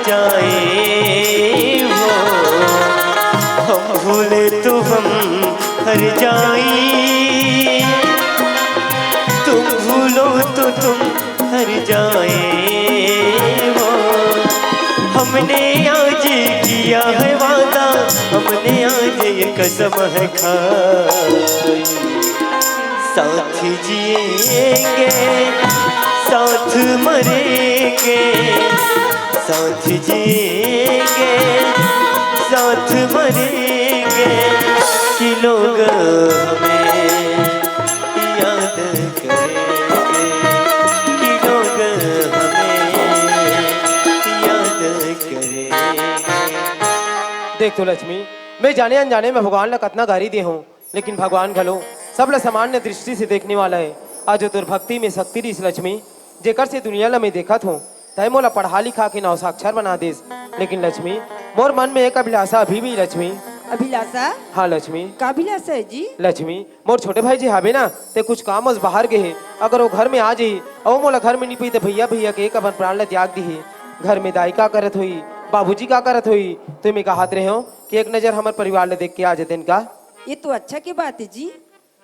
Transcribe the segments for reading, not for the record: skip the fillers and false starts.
जाए वो, हम भूले तो हम हर जाए, तुम भूलो तो तुम हर जाए वो। हमने आज किया है वादा, हमने आज ये कसम है खाई, साथ जिएंगे साथ मरेंगे, साथ जिएंगे साथ मरेंगे, कि लोग हमें याद करेंगे, कि लोग हमें याद करेंगे। देख तो लक्ष्मी, मैं जाने अनजाने में भगवान ला कतना गारी दे हूँ, लेकिन भगवान घलो सबला सामान्य दृष्टि से देखने वाला है। आज तुर भक्ति में शक्ति रहीस लक्ष्मी, जेकर से दुनिया ला मैं देखत हूँ, तय मोला पढ़ा लिखा के नौ साक्षर बना देस। लेकिन लक्ष्मी, मोर मन में एक अभिलाषा अभी भी लक्ष्मी। अभिलाषा? हाँ लक्ष्मी। का अभिलाषा है जी? लक्ष्मी, मोर छोटे भाई जी हावे ना, ते कुछ काम उस बाहर गए, अगर वो घर में आ जाही और मोला घर में नहीं पी तो भैया भैया के एक अपन प्राण ला त्याग दी। घर में दाई का करत हुई, बाबूजी का करत हुई, तो मैं कहत रहे हो कि एक नजर हमारे परिवार ले देख के आ जाते इनका। ये तो अच्छा की बात है जी,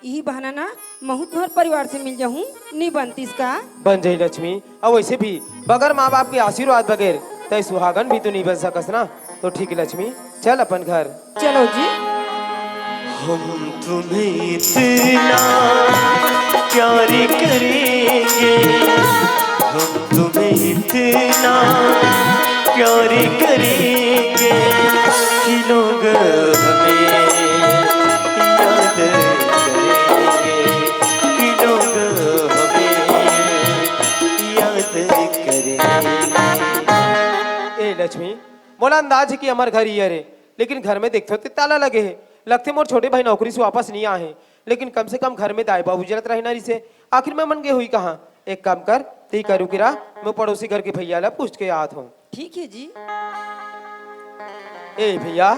यही बहाना ना बहुत भर परिवार से मिल जाऊँ, नहीं बनती इसका। बन जाई लक्ष्मी, और वैसे भी बगैर माँ बाप के आशीर्वाद बगैर तय सुहागन भी तो नहीं बन सकस ना। तो ठीक है लक्ष्मी, चल अपन घर। चलो जी। हम तुम्हें इतना प्यार करेंगे, हम तुम्हें इतना प्यार करेंगे, कि लोग हमें याद करेंगे, कि लोग हमें याद करेंगे। ए लक्ष्मी, मोला अंदाज है कि हमारे घर ही है, लेकिन घर में देखते हो ताला लगे है। लगते मोर छोटे भाई नौकरी से वापस नहीं आए, लेकिन कम से कम घर में दाई बाबू जलत रहे ना से। आखिर में मन गए हुई कहाँ? एक काम कर, ती करू किरा, मैं पड़ोसी घर के भैया ला पूछ के आत हूँ। ठीक है जी। ए भैया,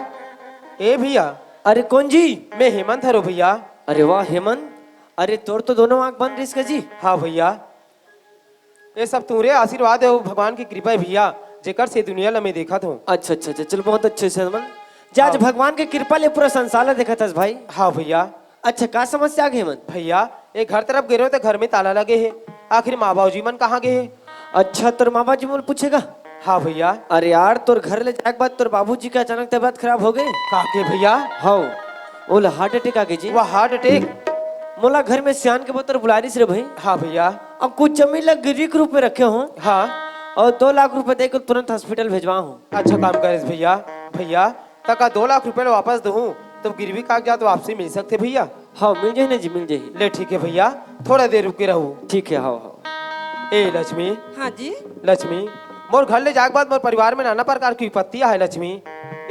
ए भैया। अरे कौन जी? मैं हेमंत हरो भैया। अरे वाह हेमंत, अरे तोर तो दोनों आंख बंद रही जी। हाँ भैया, ये सब तुम्हारे आशीर्वाद है, वो भगवान की कृपा है भैया, जेकर से दुनिया ला मैं देखा था। अच्छा अच्छा अच्छा, चल बहुत अच्छे से हेमंत, आज भगवान के कृपा ले पूरा संसार देखा था भाई। हाँ भैया। अच्छा का समस्या आ गई हेमंत? भैया एक घर तरफ गिरो तो घर में ताला लगे है, आखिर माँ बाबू जी मन कहाँ गए है? अच्छा तोर माँ बाबू मोल पूछेगा? हाँ भैया। अरे यार तोर घर ले जाए के बाद तोर बाबूजी का अचानक तबीयत खराब हो गई। काके भैया? हाँ बोला हार्ट अटैक आ गई जी। वह हार्ट अटैक? मोला घर में सियान के बोतर बुला रही रे भाई। हाँ भैया। अब कुछ जमीन लग गिरवी के रूप में रखे हो। हाँ। और 2 लाख रुपए देकर तुरंत हॉस्पिटल भेजवा हूँ। अच्छा काम करे भैया। भैया तक 2 लाख रुपए वापस दूँ तो गिरवी कागजात वापसी मिल सकते भैया? हाँ मिल जाए ना जी, मिल जाए। ले ठीक है भैया, थोड़ा देर रुके रहूँ। ठीक है। हाँ हाँ। ए लक्ष्मी। हाँ जी। लक्ष्मी, मोर घर ले जाके बाद मोर परिवार में नाना प्रकार की विपत्तियां है लक्ष्मी।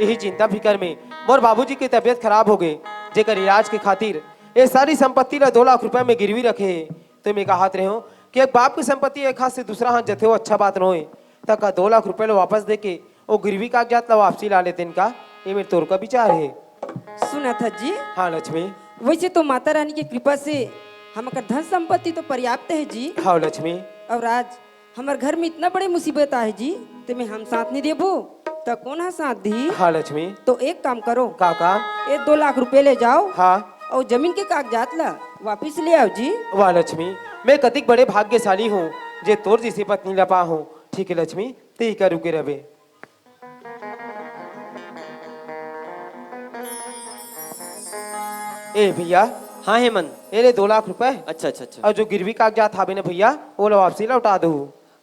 यही चिंता फिकर में मोर बाबूजी की तबीयत खराब हो गई, जेकर इलाज के खातिर ये सारी संपत्ति ला 2 लाख रुपए में गिरवी रखे है। तो मैं कहत रहे हो कि एक बाप की संपत्ति एक हाथ से दूसरा हाथ जथे हो अच्छा बात न होए, तक 2 लाख रुपए ला वापस दे के वो गिरवी कागजात ला वापसी ला लेते इनका। ये मेरे तोर का विचार है। सुना था जी। हाँ लक्ष्मी। वैसे तो माता रानी की कृपा से हमारा धन संपत्ति तो पर्याप्त है जी। हाँ लक्ष्मी। और आज हमारे घर में इतना बड़ी मुसीबत है जी, तो मैं हम साथ नहीं देबो तो कौन है साथ दी? हाँ लक्ष्मी। तो एक काम करो काका। ये 2 लाख रुपए ले जाओ। हाँ। और जमीन के कागजात ला वापिस ले आओ जी। वाह लक्ष्मी, मैं कतिक बड़े भाग्यशाली हूँ जे तोर जैसी पत्नी ला पा हूँ। ठीक है लक्ष्मी, ते का रुके रहे। ए भैया। हाँ हेमंत। ये 2 लाख रुपए। अच्छा अच्छा अच्छा। और जो गिरवी कागजात था ना भैया, वो लो वापसी लौटा दो।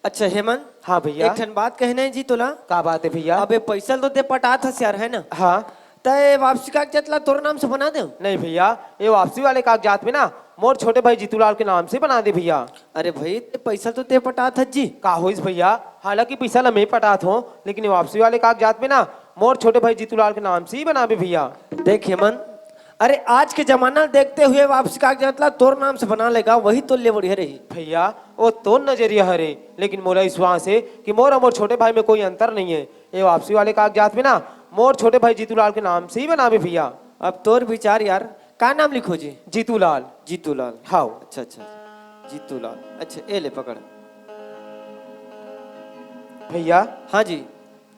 अच्छा हेमंत। हाँ भैया। एक ठन बात कहना है जी तोला। का बात है भैया? अबे पैसा तो दे पटा था यार, है ना? हाँ। तय वापसी कागजात ला तोर नाम से बना दे। नहीं भैया, ये वापसी वाले कागजात में ना मोर छोटे भाई जीतूलाल के नाम से बना दे भैया। अरे भाई पैसा तो दे पटा था जी। का होइस भैया, हालांकि पैसा ला मैं पटात हूँ, लेकिन ये वापसी वाले कागजात में ना मोर छोटे भाई जीतूलाल के नाम से ही बना दे भैया। देख हेमंत, अरे आज के जमाना देखते हुए वापसी कागजात ला तोर नाम से बना लेगा, वही तो ले बढ़िया रही। भैया वो तो नजरिया हरे, लेकिन मोरा विश्वास है कि मोर और मोर छोटे भाई में कोई अंतर नहीं है। ये वापसी वाले कागजात में ना मोर छोटे भाई जीतूलाल के नाम से ही बना दे भैया। अब तोर विचार यार, का नाम लिखो जी? जीतूलाल। जीतूलाल। हाँ। अच्छा अच्छा जीतूलाल। अच्छा ये ले पकड़। भैया। हाँ जी।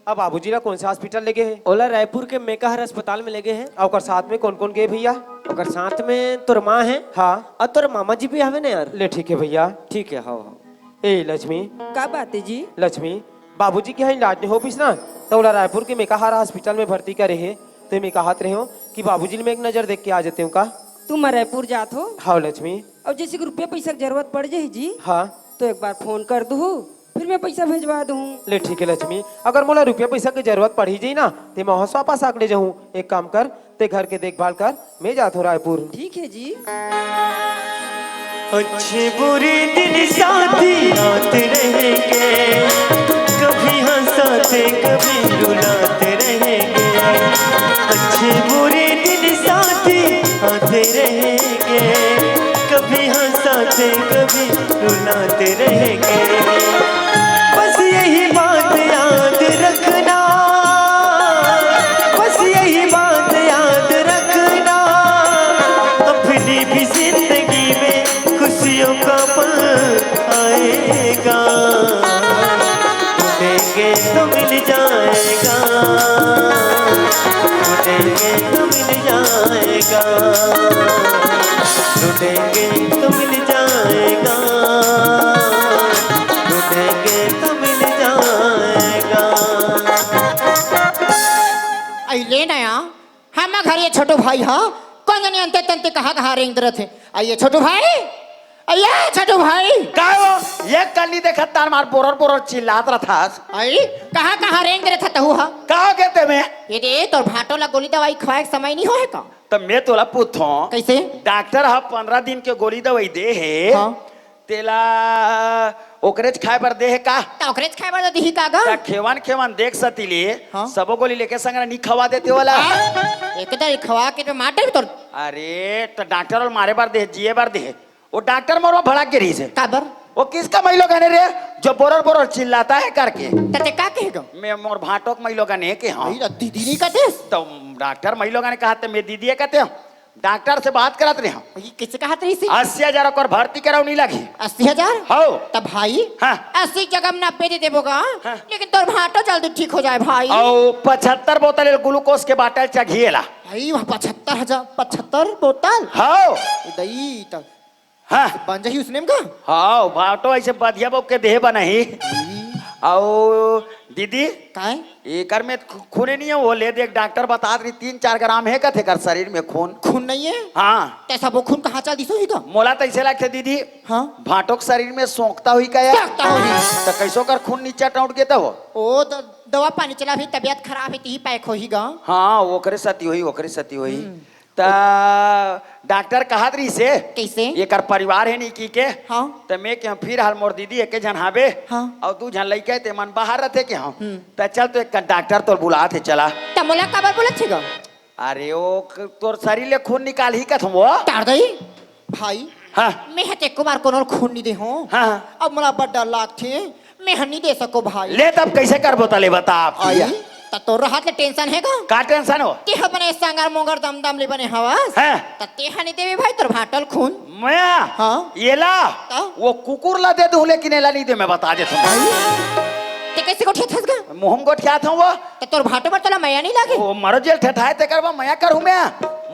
अब बाबूजी ला कौन सा हॉस्पिटल ले गए है ओला रायपुर के मेकाहार अस्पताल में लगे हैं। और ओकर साथ में कौन कौन गए भैया ओकर साथ में तोर माँ है हाँ और तोर मामा जी भी हवे ना यार। ले ठीक है भैया। ठीक है, हाँ हाँ। ए लक्ष्मी का बात है जी? लक्ष्मी बाबूजी के यहाँ इलाज नहीं हो पिस ना तो ओला रायपुर के मेकाहारा हॉस्पिटल में भर्ती करे है तो मैं कहत रहे हो कि बाबूजी में एक नजर देख के आ जाते हूँ का। तुम रायपुर जात हो हाँ लक्ष्मी। और जैसे कि रुपया पैसा की जरूरत पड़ जाए जी हाँ तो एक बार फोन कर दूँ फिर मैं पैसा भेजवा दूँ। ले ठीक है लक्ष्मी, अगर मोला रुपया पैसा की जरूरत पड़ी जाई ना तो मैं वहाँ वापस आके ले जाऊँ। एक काम कर ते घर के देखभाल कर मैं जात हूँ रायपुर। ठीक है जी। अच्छे बुरे दिन साथी आते रहेंगे, कभी हंसाते कभी रुलाते रहेंगे। अच्छे बुरे दिन साथी आते रहेंगे, कभी हंसाते कभी रुलाते रहेंगे। बस यही बात याद रखना, बस यही बात याद रखना। अपनी भी जिंदगी में खुशियों का पल आएगा, ढूंढेंगे तो मिल जाएगा, ढूंढेंगे तो मिल जाएगा, ढूंढेंगे तो मिल जाएगा, ढूंढेंगे तो मिल जाएगा। अइले नया हम घर ये छोटू भाई हा कौन जाने अंते तंते कहाँ रेंग रहे थे। आइए छोटू भाई, आइए छोटू भाई। का वो ये कल नहीं देखा तार मार बोरर बोरर चिल्लात रहा था। आई कहाँ रेंग रहे था तहु हा। का कहते मैं ये दे तोर भाटो ला गोली दवाई खवाए के समय नहीं होए का। तो मैं तोला पूछो कैसे? डॉक्टर हा 15 दिन के गोली दवाई दे है हाँ। तेला ओकरेज खाए पर दे है का ता ओकरेज खाए बर दही कागा। ता खेवान देख सतीली हाँ। सबो गोली लेके संग नहीं खवा देते वाला। एक तो खवा के तो मार दे तोर। अरे तो डॉक्टर और मारे बार दे जिए बार दे वो डॉक्टर मोर भड़क के रही से काबर वो किसका महिलो कहने रे जो बोरर बोरर चिल्लाता है करके। तते का कहेगा? मैं मोर भाटोक महिलो कहने के हाँ आई दीदी नहीं कहते। तो डॉक्टर महिलो कहने कहा मैं दीदी कहते हो डॉक्टर से बात करत रहे हम। ये किसे कहा तरी से? 80,000 और भर्ती कराओ नहीं लगी। 80,000? हो तब भाई हाँ। 80 जगह में 90 दे देबोगा हाँ। लेकिन तोर भाटो जल्दी ठीक हो जाए भाई। और 75 बोतल ग्लूकोज के बाटल चाहिएला। भाई वहाँ 75 बोतल। हो दई तो हाँ बन जाही उसने का। हाँ भाटो ऐसे बधिया बोक के देह बनाही। और दीदी काय एकर में खूने नहीं है वो ले देख डॉक्टर बता रही 3-4 ग्राम है कथे कर शरीर में खून। खून नहीं है? हाँ तैसा वो खून कहाँ चल दिसो हिगा? मोला तो ऐसे लगते दीदी हाँ भाटोक शरीर में सोखता हुई का यार सोखता हुई। तो कैसो कर खून नीचे टूट के तो ओ दवा पानी चला भी तबीयत खराब है ती पैक हो हिगा। हाँ ओकरे सती हुई ता डॉक्टर कहत रही से कैसे? एकर परिवार है नहीं की के हाँ। तो मैं के फिर हाल मोर दीदी एक जन हावे हाँ। और 2 जन लइका ते मन बाहर रहते के हम तो चल तो एक डॉक्टर तो बुलाते चला। तमोला कबर बोलत हिगा? अरे ओ तोर शरीर ले खून निकाल ही कथ वो तार दई भाई। हाँ मैं हते को बार कोनो खून नहीं दे हो। हाँ। अब मला बड़ा लाग थे मैं हनी दे सको भाई। ले तब कैसे कर बोतले बता आप आई त तोर हाथ ले टेंशन है का? का टेंशन हो ते बने सांगार मोंगर दम ले बने हवास हैं? त ते हनी देवे भाई तोर भाटल खून। मैं हाँ। ये ला हाँ। वो कुकुर ला दे दूं लेकिन एला नहीं दे मैं बता दे तुम ते कैसे को ठेथस गा? मुहम को ठिया था वो त तोर भाटो पर तोला मैया नहीं लागे? वो मरो जेल ठठाए ते करवा मैं करूं मैं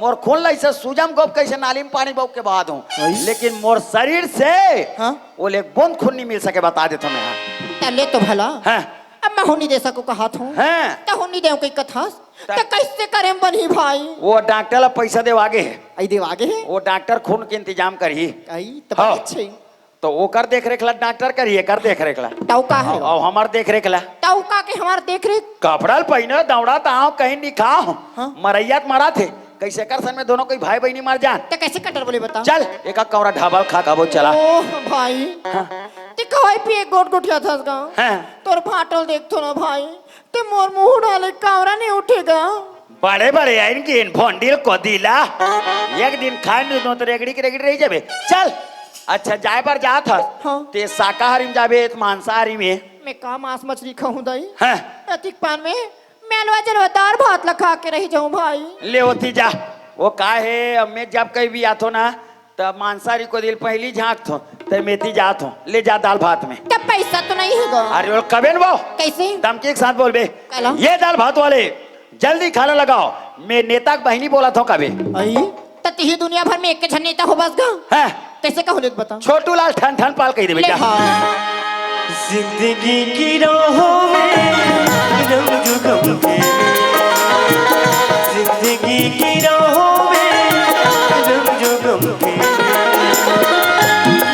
मोर खून ला इसे सूजम गोप कैसे नाली में पानी बौक के बहा दूं लेकिन मोर शरीर से हाँ। वो ले बूंद खून नहीं मिल सके बता दे तुम्हें। त ले तो भला हैं अब मैं होनी दे सको कहात हूँ हैं त होनी देव कई कथास त कैसे करे बनी भाई? वो डॉक्टर ला पैसा दे आगे है आई देव आगे है वो डॉक्टर खून के इंतजाम करी आई त हाँ। अच्छे तो वो कर देख रेख ला डॉक्टर करिए कर देख रेख ला टौका है और हमार देख रेख ला टौका के हमार देख रेख कपड़ा पहने दौड़ा ताओ कहीं निकाह हाँ। मरैया मरा थे कैसे कर सन में दोनों कोई भाई बहनी मर जान। त कैसे कटर बोले बता? चल एक कौरा ढाबा खा खाबो चला। ओह भाई ते कवाई पिए गोट गोटिया थस गा हैं? तोर भाटल देख तो ना भाई ते मोर मुंह डाले कावरा नहीं उठेगा। बड़े बड़े आएंगे इन भोंडिल को दिला एक दिन खाए नहीं दो तो रेगड़ी की रेगड़ी रही जाबे चल। अच्छा जाए पर जा था हाँ। ते शाकाहारी में जाबे मांसाहारी में मैं का मांस मछली खाऊं दाई हैं? अतिक पान में मैलवा जलवदार भात लखा के रही जाऊं भाई। ले होती जा वो का है अब मैं जब कहीं भी आतो ना तब मांसाहारी को दिल पहली झांक थो ते मेथी जात हूँ ले जा दाल भात में। तब पैसा तो नहीं है गा। अरे वो कबे न वो कैसे? धमकी के साथ बोल बे। काला? ये दाल भात वाले जल्दी खाना लगाओ। मैं नेता की बहनी बोला था कबे। आई तत ही दुनिया भर में एक के झन नेता हो बस गा। हैं कैसे कहो ले बता। छोटू लाल ठन ठन पाल कही दे ले बेटा। हाँ। जिंदगी की राहों में रंग गम के, जिंदगी की राहों में रंग गम के,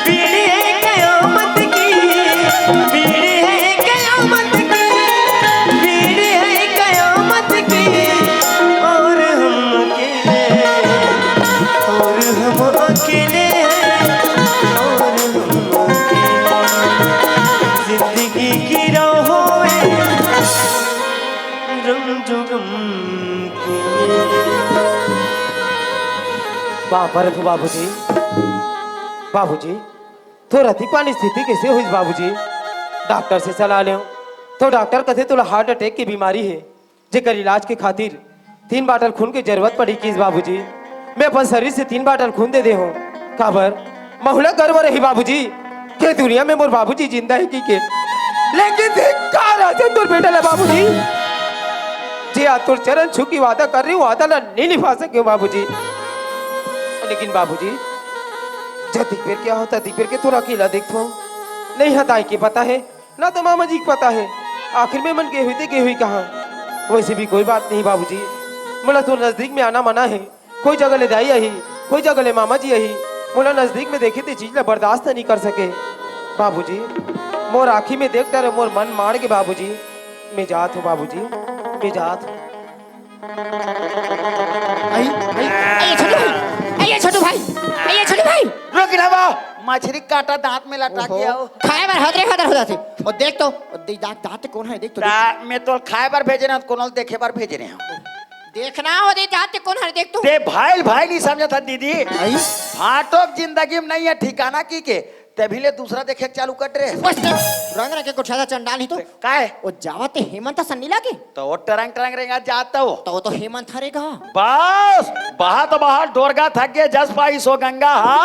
बीड़ी है कयामत की, बीड़ी है कयामत की, बीड़ी है कयामत की, और हम अकेले, और हम अकेले, और हम अकेले, जिंदगी की राहों में रंग गम के। बापर तो बाबूजी, बाबूजी तो रति पानी स्थिति कैसे हुई बाबूजी? डॉक्टर से सलाह ले तो डॉक्टर कहते तो हार्ट अटैक की बीमारी है, जेकर इलाज के खातिर 3 बाटल खून की जरूरत पड़ी किस बाबूजी। मैं अपन शरीर से 3 बाटल खून दे हूँ काबर बहुला गर्व रही बाबूजी के दुनिया में मोर बाबूजी जिंदा है की के, लेकिन तोर बेटा है बाबूजी जी आ तोर चरण छू की वादा कर रही हूँ, वादा नहीं निभा सके बाबूजी। लेकिन बाबूजी जब दिखपेर क्या होता दिखपेर के थोड़ा अकेला देखता हूँ, नहीं हताई के पता है ना तो मामा जी को पता है, आखिर में मन के हुई थे के हुई कहाँ। वैसे भी कोई बात नहीं बाबूजी, मोला तो नजदीक में आना मना है, कोई जगह ले दाई आई, कोई जगह ले मामा जी आई, मोला नजदीक में देखे थे चीज ला बर्दाश्त नहीं कर सके बाबूजी। मोर आँखी में देख डर मोर मन मार के बाबूजी मैं जात हूँ बाबूजी, मैं जात हूँ। आइए छोटू भाई, आइए छोटू भाई, आइए छोटू भाई। रुक ना वो मछली काटा दांत में लटा के आओ। खाए बार हदरे हदर हो जाते। और देख तो दांत कौन है देख तो। मैं तो खाए बार भेजे ना कोनो देखे बार भेजे रहे हूँ। देखना हो दे दांत कौन है देख तो। ते भाई भाई नहीं समझा था दीदी। आई फाटोक जिंदगी में नहीं है ठिकाना की के तभी ले दूसरा देखे चालू कर रहे। बस रंग रंग के कोठा चंडाल ही तो का है वो जावते हेमंत सन्नीला के तो वो टरंग टरंग रेंगा जाता हो तो हेमंत हरेगा। बस बहा तो बहा डोरगा थक गए जस पाई सो गंगा हा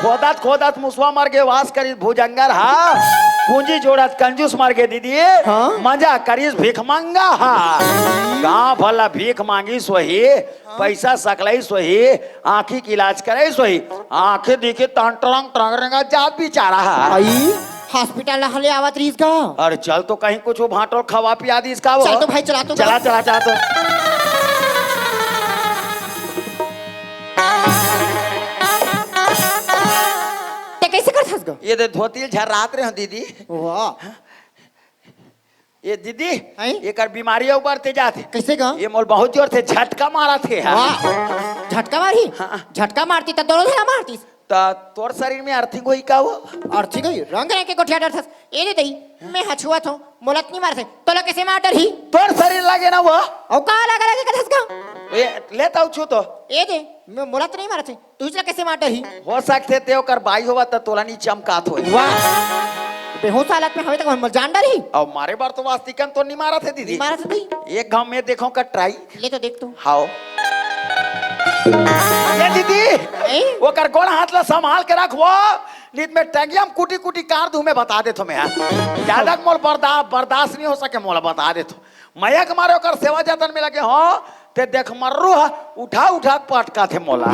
खोदत खोदत मुसवा मर के वास करी भुजंगर हा पूंजी जोड़त कंजूस मर के दीदी हाँ? मजा करीस भीख मांगा हा गांव भला भीख मांगी सोही पैसा सकलाई सोही आंखी की इलाज करे सोही आंखें दिखे तन टरंग टरंग रेंगा जात बेचारा हा। आई हॉस्पिटल हले आवत रहीस का। अरे चल तो कहीं कुछ वो भाटो खवा पिया दी इसका वो चल तो भाई चला तो चला चला चला तो ते कैसे कर थस गो। ये दे धोती झर्रात रहे हो दीदी। वाह ये दीदी हैं? ये कर बीमारी ऊपर ते जाते कैसे गा। ये मोल बहुत जोर से झटका मारा थे वाह झटका मारी हाँ। झटका मारती तो दोनों धरा मारती तोर शरीर में अर्थिंग हुई का वो अर्थी गई रंग रंग के कोठिया डर थस ए दे दई मैं हछुआ थो मोलत नहीं मारते तो लो कैसे मार डर ही तोर शरीर लगे ना वो औ का लगा लगा के थस गा। ये लेता हूँ छू तो ए दे मैं मोलत नहीं मारते तू चला कैसे मार डर ही। हो सकते ते ओकर बाई होवा त तोला नी चमकात होई वाह बेहोश हालत में हवे तक हम जान डर ही और मारे बार तो वास्तिकन तो नहीं मारा थे दीदी मारा था दई एक गांव में देखो का ट्राई ले तो देख तू हाओ ये दीदी ए? वो कर गोड़ हाथ ला संभाल के रख वो नीत में टंगियम कुटी कुटी कार दूं मैं बता दे तो मैं ज्यादा मोल बर्दाश्त नहीं हो सके मोला बता दे तो मैया के मारे ओकर सेवा जतन में लगे हो ते देख मर्रू उठा उठा पटका थे मोला।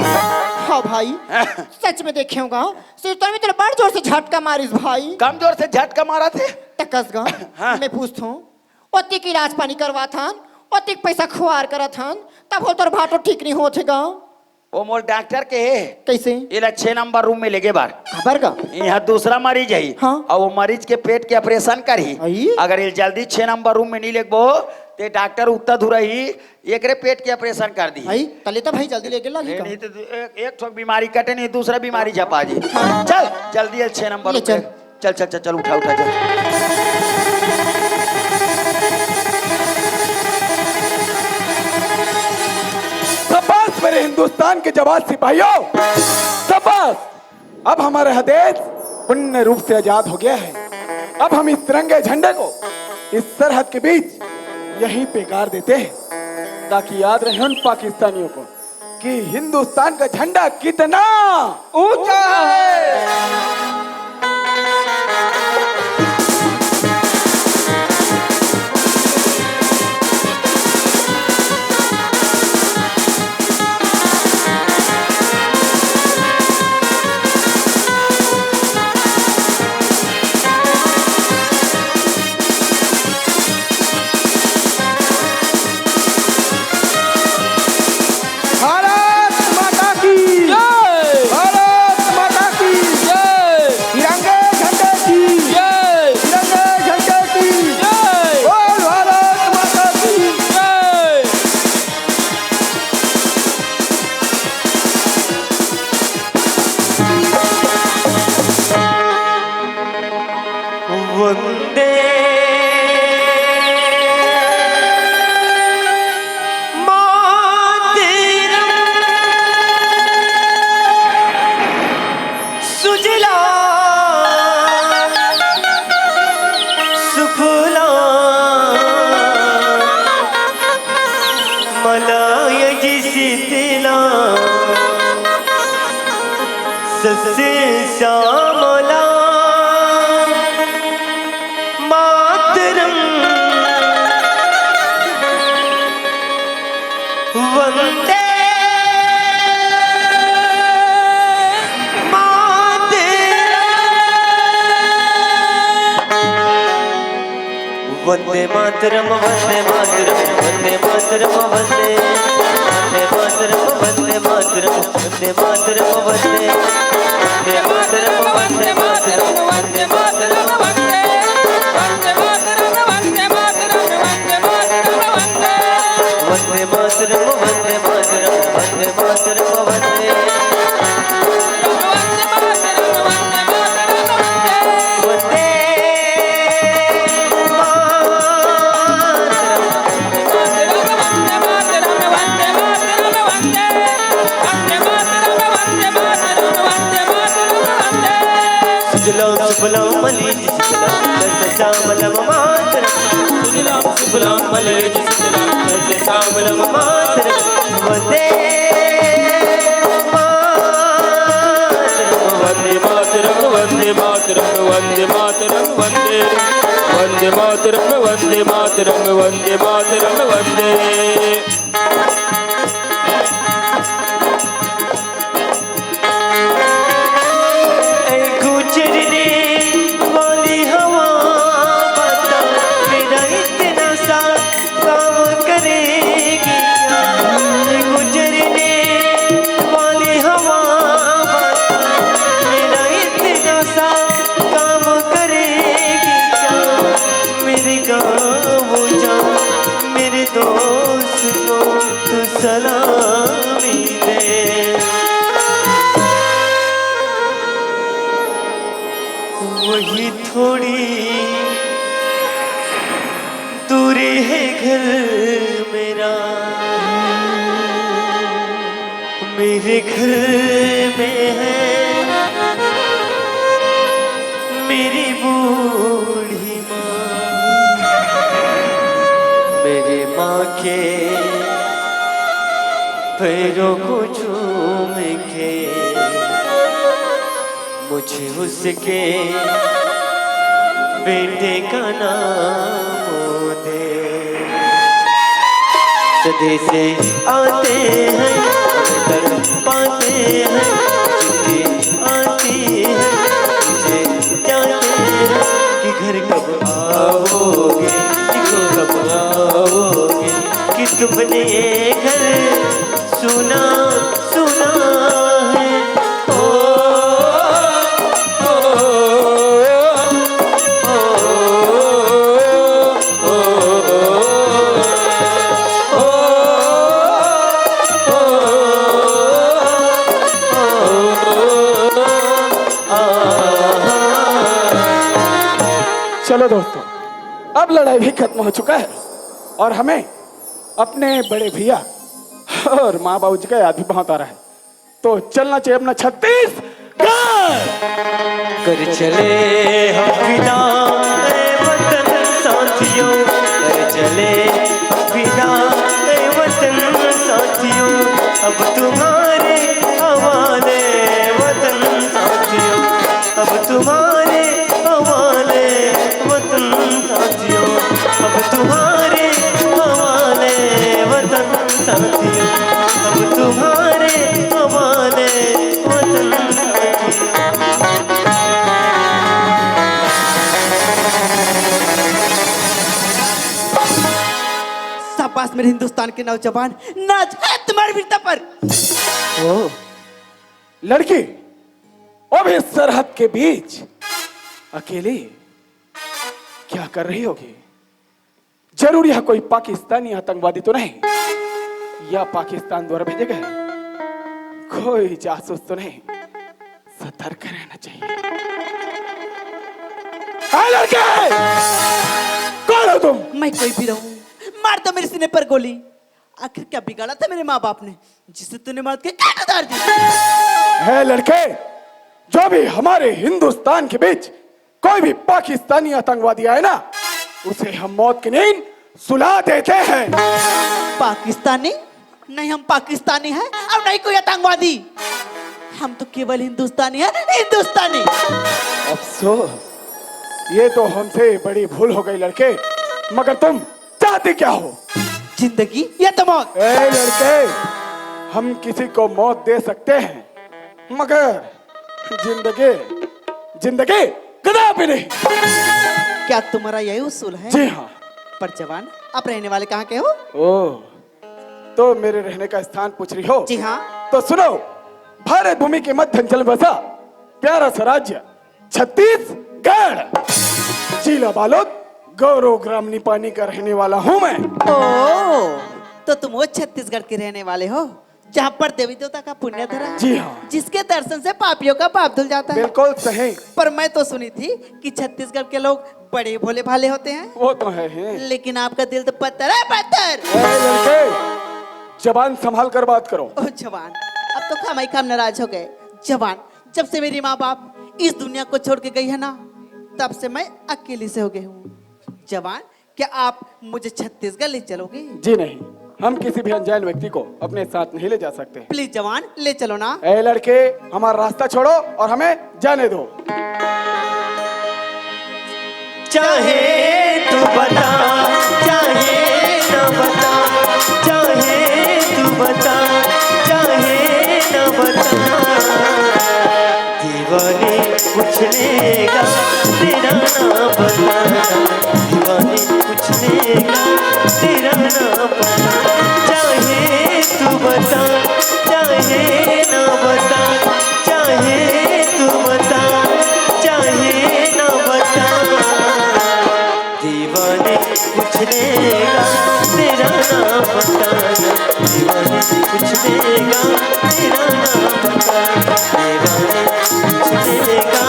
हाँ भाई सच में देखे होगा सिर तो में तेरे बड़ जोर से झटका मारिस भाई कमजोर से झटका मारा थे टकस गा हाँ। मैं पूछता हूँ ओती की इलाज पानी करवा थान ओती पैसा खुआर करा थान तब हो तोर भाटो ठीक नहीं होते गा। वो मोल डॉक्टर के है कैसे ये 6 नंबर रूम में लेगे बार खबर गा यहाँ दूसरा मरीज है हाँ। और वो मरीज के पेट के ऑपरेशन करी आई? अगर ये जल्दी 6 नंबर रूम में नहीं लेगबो ते डॉक्टर उत्तर धुरा ही एकरे पेट के ऑपरेशन कर दी भाई तले तो भाई जल्दी लेके लगी नहीं तो एक ठो बीमारी कटे नहीं दूसरा बीमारी झपा जी चल जल्दी 6 नंबर ले रूम चल। चल चल चल चल उठा उठा चल शाबाश मेरे हिंदुस्तान के जवान सिपाहियों, शाबाश। अब हमारा यह देश पूर्ण रूप से आजाद हो गया है। अब हम इस तिरंगे झंडे को इस सरहद के बीच यहीं पे गाड़ देते हैं ताकि याद रहे उन पाकिस्तानियों को कि हिंदुस्तान का झंडा कितना ऊंचा है। वंदे मातरम सुजला सुफला मलायज शीतला सस्य श्यामला मातरम वंदे वंदे मातरम वंदे मातरम वंदे मातरम वंदे मातरम वंदे मातरम वंदे मातरम वंदे मातरम वंदे मातरम वंदे मातरम वंदे मातरम वंदे मातरम वंदे मातरम वंदे सुजलाम सुफलाम मलिज श्यामलम मातरम सुजलाम सुफलाम मलिज श्यामलम मातरम वंदे मातरम वंदे मातरम वंदे मातरम वंदे मातरम वंदे मातरम वंदे मातरम वंदे गुजरने वाली हवा बता मेरा इतना सा काम करेगी गुजरने वाली हवा बता मेरा इतना सा काम करेगी क्या मेरे गाँव जा मेरे दोस्त को तू सलामी दे वही थोड़ी दूर है घर मेरा मेरे घर में है मेरी बूढ़ी माँ मेरे माँ के पैरों को चूम के मुझे उसके बेटे का नाम दे सदे से आते हैं तर पाते हैं चिट्ठी आती है मुझे जाते हैं कि घर कब आओगे कब आओगे कि तुमने ये घर सुना सुना है चलो दोस्तों, अब लड़ाई भी खत्म हो चुका है और हमें अपने बड़े भैया और माँ बाबू जी का याद भी बहुत आ रहा है, तो चलना चाहिए अपना छत्तीसगढ़। कर चले हम विदा ए वतन साथियों कर चले विदा ए वतन साथियों अब तुम्हारे हवाले वतन साथियों अब तुम्हारे हवाले वतन साथियों अब तुम्हारे हवाले वतन साथियों अब तुम्हारे हवाले वतन साथियों। शाबाश मेरे हिंदुस्तान के नौजवान, नाच है तुम्हारी वीरता पर। ओ, लड़की अब इस सरहद के बीच अकेली क्या कर रही होगी? जरूर यह कोई पाकिस्तानी आतंकवादी तो नहीं या पाकिस्तान द्वारा भेजे गए कोई जासूस तो नहीं? सतर्क रहना चाहिए। आए लड़के, कौन हो तुम? मैं कोई भी रहूं, मार दो मेरे सीने पर गोली। आखिर क्या बिगाड़ा था मेरे माँ बाप ने जिसे तूने मार के काट उतार दी? है लड़के, जो भी हमारे हिंदुस्तान के बीच कोई भी पाकिस्तानी आतंकवादी आए ना, उसे हम मौत की नींद सुला देते हैं। पाकिस्तानी नहीं, हम पाकिस्तानी हैं और नहीं कोई आतंकवादी। हम तो केवल हिंदुस्तानी हैं, हिंदुस्तानी। अफसोस, ये तो हमसे बड़ी भूल हो गई लड़के। मगर तुम चाहते क्या हो? जिंदगी या तो मौत? ए लड़के, हम किसी को मौत दे सकते हैं, मगर जिंदगी कदापि नहीं। क्या तुम्हारा यही उसूल है? जी हाँ। पर जवान, आप रहने वाले कहाँ के हो? ओह, तो मेरे रहने का स्थान पूछ रही हो? जी हाँ। तो सुनो, भारत भूमि के मध्यांचल में बसा प्यारा सा राज्य छत्तीसगढ़, जिला बालोद, गौरव ग्राम निपानी का रहने वाला हूँ मैं। ओ, तो तुम वो छत्तीसगढ़ के रहने वाले हो जहाँ पर देवी देवता का पुण्य धरा, जी हाँ। जिसके दर्शन से पापियों का पाप धुल जाता है। बिल्कुल सही। पर मैं तो सुनी थी कि छत्तीसगढ़ के लोग बड़े भोले भाले होते हैं। वो तो है। लेकिन आपका दिल तो पत्थर है, पत्थर। ए लड़के, जबान संभाल कर बात करो। ओ जवान, अब तो खाम खाम नाराज हो गए। जवान, जब से मेरी माँ बाप इस दुनिया को छोड़ के गई है ना, तब से मैं अकेली से हो गई हूँ। जवान, क्या आप मुझे छत्तीसगढ़ ले चलोगे? जी नहीं, हम किसी भी अनजान व्यक्ति को अपने साथ नहीं ले जा सकते। प्लीज जवान, ले चलो ना। ए लड़के, हमारा रास्ता छोड़ो और हमें जाने दो। चाहे तू बता, चाहे न बता, चाहे तू बता, चाहे न बता, दीवाने कुछ लेगा तेरा ना बताना, दीवाने कुछ लेगा तेरा ना बताना, चाहे तू बता, चाहे न बता, चाहे तू बता, चाहे न बता, दीवाने कुछ लेगा तेरा नाम बताना, दीवाने कुछ लेगा तेरा नाम बताना, दीवाने कुछ लेगा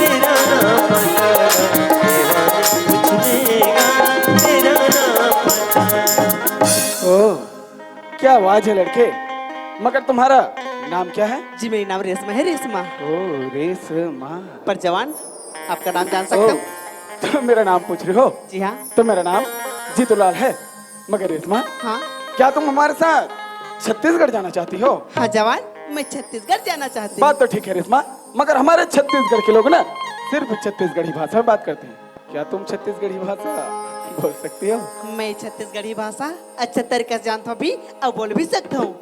तेरा नाम बताना, दीवाने कुछ लेगा तेरा नाम बताना। ओह, क्या आवाज है लड़के। मगर तुम्हारा नाम क्या है? जी, मेरी नाम रेशमा है, रेशमा। ओह, रेशमा। पर जवान, आपका नाम जान सकता हूँ? तो मेरा नाम पूछ रहे हो? जी हाँ। तो मेरा नाम जीतूलाल है। मगर रेशमा, हाँ क्या तुम हमारे साथ छत्तीसगढ़ जाना चाहती हो? हाँ जवान, मैं छत्तीसगढ़ जाना चाहती हूँ। बात तो ठीक है रेशमा, मगर हमारे छत्तीसगढ़ के लोग ना सिर्फ छत्तीसगढ़ी भाषा में बात करते हैं। क्या तुम छत्तीसगढ़ी भाषा बोल सकती हो? मैं छत्तीसगढ़ी भाषा अच्छा तरीके से जानता हूँ भी और बोल भी सकता हूँ।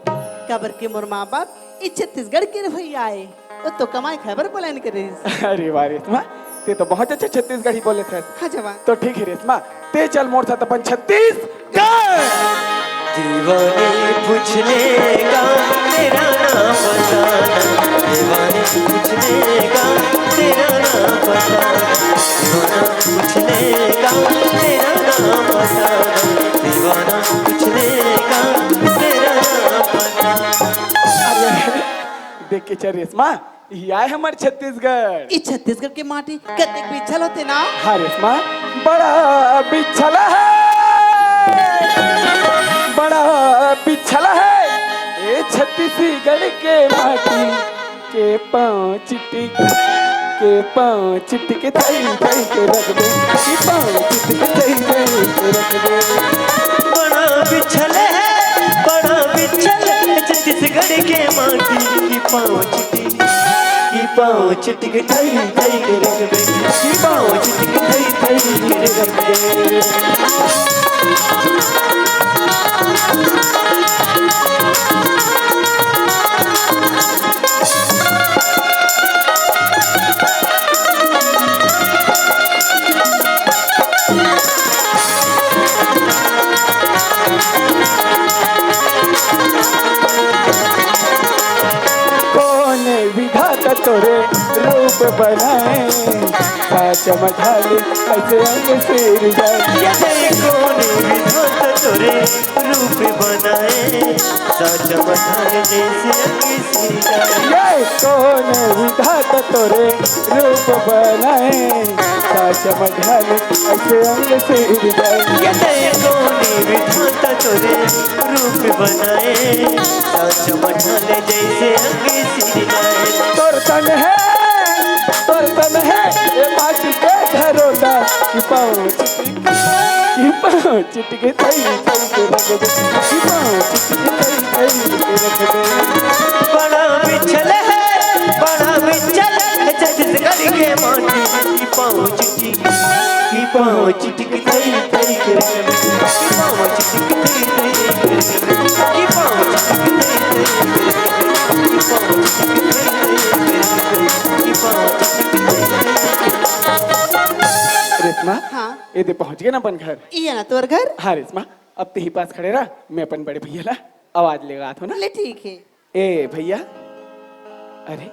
कबर के मोर माँ बाप इस छत्तीसगढ़ के भैया आए, वो तो कमाई खबर बोलाने के रही। अरे वाह रेशमा, ते तो बहुत अच्छे छत्तीसगढ़ी बोले थे। हाँ जवान। तो ठीक है रेशमा, ते चल मोर साथ अपन छत्तीसगढ़। दीवाने पूछ लेगा तेरा नाम बताना, दीवाने पूछ लेगा तेरा नाम बताना, दीवाना पूछ लेगा तेरा नाम बताना, दीवाना पूछ लेगा तेरा नाम बताना। अरे देख के चल रेशमा, ये आए हमारे छत्तीसगढ़। इस छत्तीसगढ़ के माटी कते बिछल होते ना। हाँ रेशमा, बड़ा बिछला है, बड़ा बिछला है ये छत्तीसगढ़ के माटी के पाँव चिट्टी के पाँव चिट्टी के थई थई के रख दे, के पाँव चिट्टी के थई थई के रख दे। बड़ा बिछल है, बड़ा बिछल है छत्तीसगढ़ के माटी की पाँव चिट्टी, की पाँव चिट्टी के थई थई के रख दे, की पाँव चिट्टी के थई थई के रख दे। कौन विधाता तोरे रूप बनाए, साज साचा ढाले ऐसे अंग से रिझाए। ये कौन विधाता तोरे रूप बनाए साच मठाने जैसे अंग सिर जाए। ये कौन विधाता तोरे रूप बनाए साचा ढाले ऐसे अंग से रिझाए। ये कौन विधाता तोरे रूप बनाए साच मठाने जैसे अंग सिर जाए। तोर तन है ये माटी के घरों की पाँव चिटके थई थई के रख दे की पाँव चिटके थई थई के रख दे। बड़ा बिछल है छत्तीसगढ़ के माटी की पाँव चिटकी थई थई के रख दे की पाँव चिटकी थई थई के रख दे की पाँव चिटकी थई थई के रख दे की पाँव चिटकी थई थई के रख दे की पाँव चिटकी थई थई। रेशमा हाँ ये दे पहुंच गए ना अपन घर। ये ना तोर घर। हाँ रेशमा अब ते ही पास खड़े रहा, मैं अपन बड़े भैया ला आवाज लेगा तो ना। ले ठीक है। ए भैया, अरे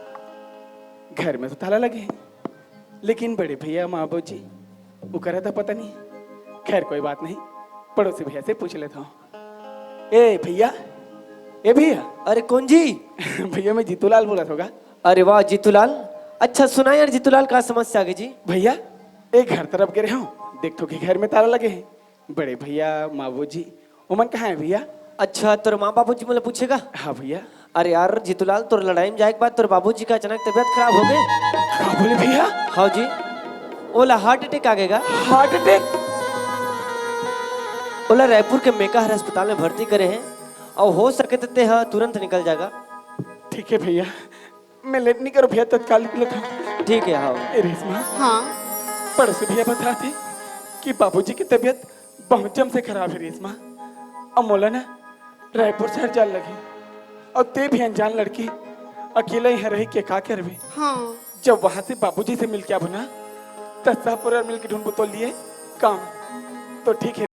घर में तो ताला लगे हैं, लेकिन बड़े भैया माँ जी वो करा था पता नहीं। खैर कोई बात नहीं, पड़ोसी भैया से पूछ लेता हूँ। ए भैया, ए भैया। अरे कौन जी? भैया मैं जीतूलाल बोला होगा। अरे वाह जीतूलाल, अच्छा सुना यार जीतूलाल, का समस्या आ गई जी? भैया एक घर तरफ गिरे हूँ, देख तो कि घर में ताला लगे हैं। बड़े भैया माँ जी उमन कहाँ है भैया? अच्छा तोर माँ बाबू जी मुझे पूछेगा? हाँ भैया। अरे यार जीतूलाल, तोर लड़ाई में जाए के बाद तोर बाबूजी का अचानक तबीयत खराब हो गई। हाँ बोले भैया? हाँ जी, ओला हार्ट अटैक आ गएगा। Heart attack? ओला रायपुर के मेकाहार अस्पताल में भर्ती करे हैं और हो सके तो ते तुरंत निकल जाएगा। ठीक है भैया, मैं लेट नहीं करूँ भैया, तत्काल निकलता हूँ। ठीक है। हाँ रेशमा, हाँ पड़ोसी भैया बता थे कि बाबूजी की तबीयत बहुत जम से खराब है रेशमा। अब मोला ना रायपुर शहर जाल लगी और ते भी अनजान लड़की अकेला यहाँ रही के का करबे। हाँ जब वहां से बाबूजी से मिल के आबो ना तब सब पूरा मिल के ढूंढ तो लिए काम तो ठीक है।